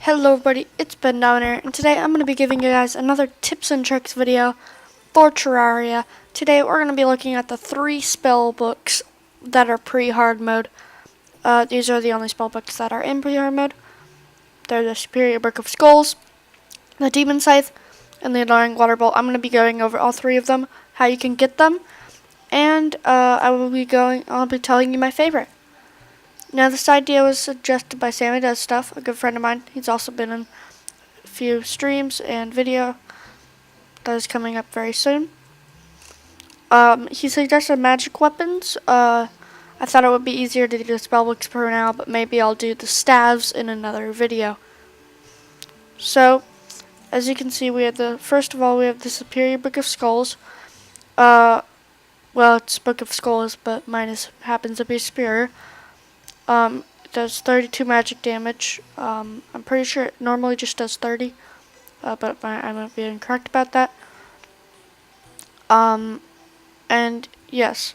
Hello everybody, it's Ben down here, and today I'm going to be giving you guys another tips and tricks video for Terraria. Today we're going to be looking at the 3 spell books that are pre-hard mode. These are the only spell books that are in pre-hard mode. They're the Superior Book of Skulls, the Demon Scythe, and the Annoying Water Bolt. I'm going to be going over all 3 of them, how you can get them, and I'll be telling you my favorite. Now, this idea was suggested by Sammy Does Stuff, a good friend of mine. He's also been in a few streams and video that is coming up very soon. He suggested magic weapons. I thought it would be easier to do the spellbooks for now, but maybe I'll do the staves in another video. So, as you can see, we have first of all, we have the Superior Book of Skulls. Well, it's Book of Skulls, but mine happens to be superior. It does 32 magic damage. I'm pretty sure it normally just does 30, but I might be incorrect about that. And yes,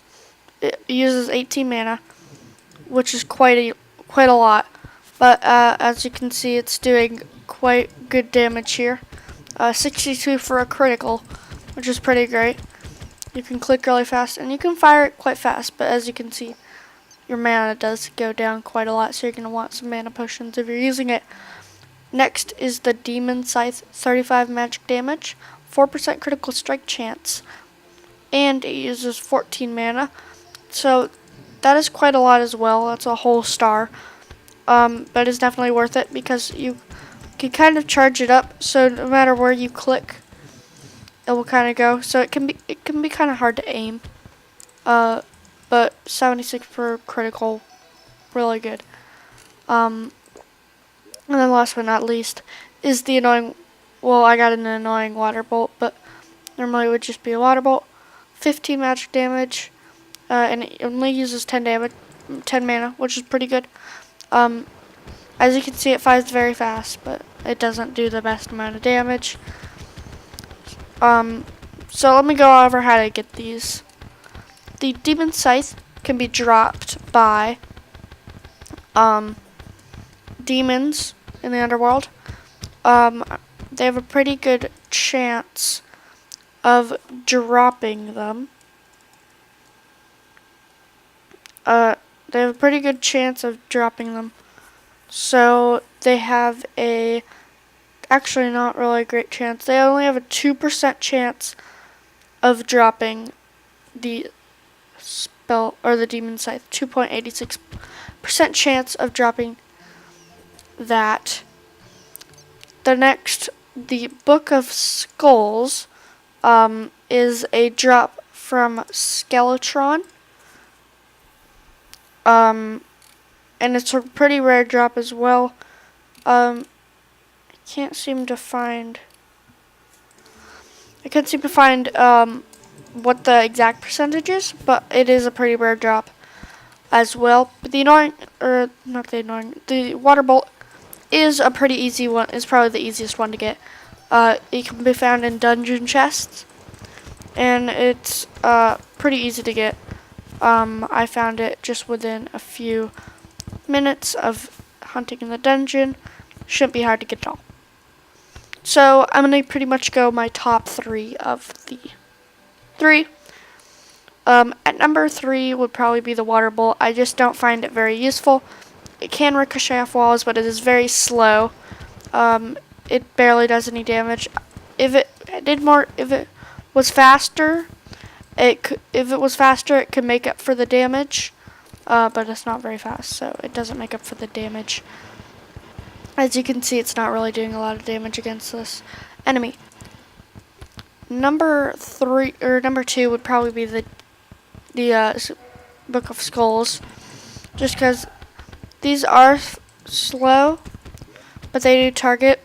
it uses 18 mana, which is quite a lot. But as you can see, it's doing quite good damage here. 62 for a critical, which is pretty great. You can click really fast, and you can fire it quite fast. But as you can see, your mana does go down quite a lot, so you're going to want some mana potions if you're using it. Next is the Demon Scythe, 35 magic damage, 4% critical strike chance, and it uses 14 mana. So that is quite a lot as well. That's a whole star. But it's definitely worth it because you can kind of charge it up, so no matter where you click, it will kind of go. So it can be kind of hard to aim. But 76 per critical, really good. And then last but not least is the annoying, well, I got an annoying water bolt, but normally it would just be a water bolt. 15 magic damage, and it only uses 10 mana, which is pretty good. As you can see, it fires very fast, but it doesn't do the best amount of damage. So let me go over how to get these. The Demon Scythe can be dropped by demons in the underworld. They have a pretty good chance of dropping them. They have a pretty good chance of dropping them. So they have actually not really a great chance. They only have a 2% chance of dropping the spell or the Demon Scythe. 2.86% chance of dropping that. The next, the Book of Skulls, is a drop from Skeletron. And it's a pretty rare drop as well. I can't seem to find what the exact percentage is, but it is a pretty rare drop as well. But the water bolt is a pretty easy one. It's probably the easiest one to get. It can be found in dungeon chests, and it's pretty easy to get. I found it just within a few minutes of hunting in the dungeon. Shouldn't be hard to get at all. So I'm going to pretty much go my top 3 of the 3. At number 3 would probably be the water bolt. I just don't find it very useful. It can ricochet off walls, but it is very slow. It barely does any damage. If it was faster, it could make up for the damage. But it's not very fast, so it doesn't make up for the damage. As you can see, it's not really doing a lot of damage against this enemy. Number 2 would probably be the Book of Skulls, just because these are slow, but they do target.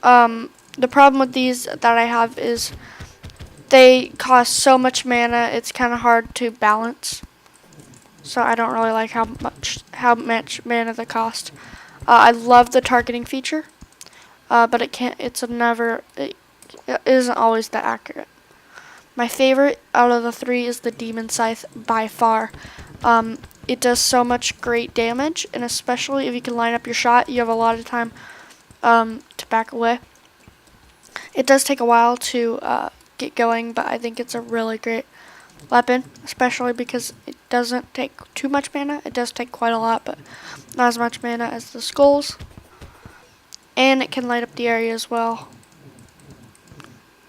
The problem with these that I have is they cost so much mana, it's kind of hard to balance. So I don't really like how much mana they cost. I love the targeting feature, but it isn't always that accurate. My favorite out of the 3 is the Demon Scythe by far. it does so much great damage, and especially if you can line up your shot, you have a lot of time to back away. It does take a while to get going, but I think it's a really great weapon, especially because it doesn't take too much mana. It does take quite a lot, but not as much mana as the skulls. And it can light up the area as well.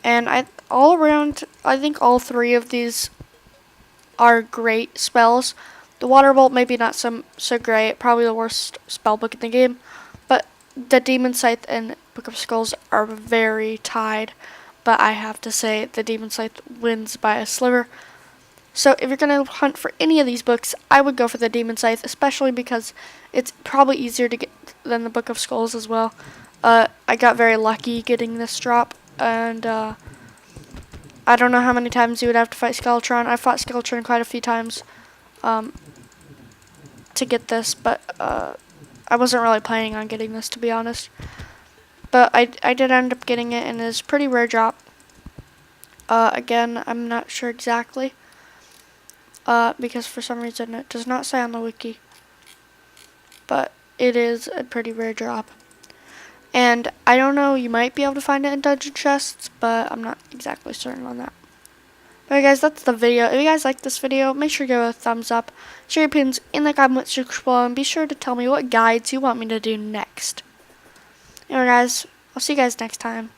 And all around, I think all three of these are great spells. The Water Bolt maybe not so great, probably the worst spell book in the game, but the Demon Scythe and Book of Skulls are very tied. But I have to say the Demon Scythe wins by a sliver. So if you're going to hunt for any of these books, I would go for the Demon Scythe, especially because it's probably easier to get than the Book of Skulls as well. I got very lucky getting this drop, and I don't know how many times you would have to fight Skeletron. I fought Skeletron quite a few times to get this, but I wasn't really planning on getting this, to be honest. But I did end up getting it, and it's a pretty rare drop. Again, I'm not sure exactly, because for some reason it does not say on the wiki. But it is a pretty rare drop. And I don't know, you might be able to find it in dungeon chests, but I'm not exactly certain on that. Alright guys, that's the video. If you guys like this video, make sure to give it a thumbs up. Share your opinions in the comments section below, and be sure to tell me what guides you want me to do next. Anyway guys, I'll see you guys next time.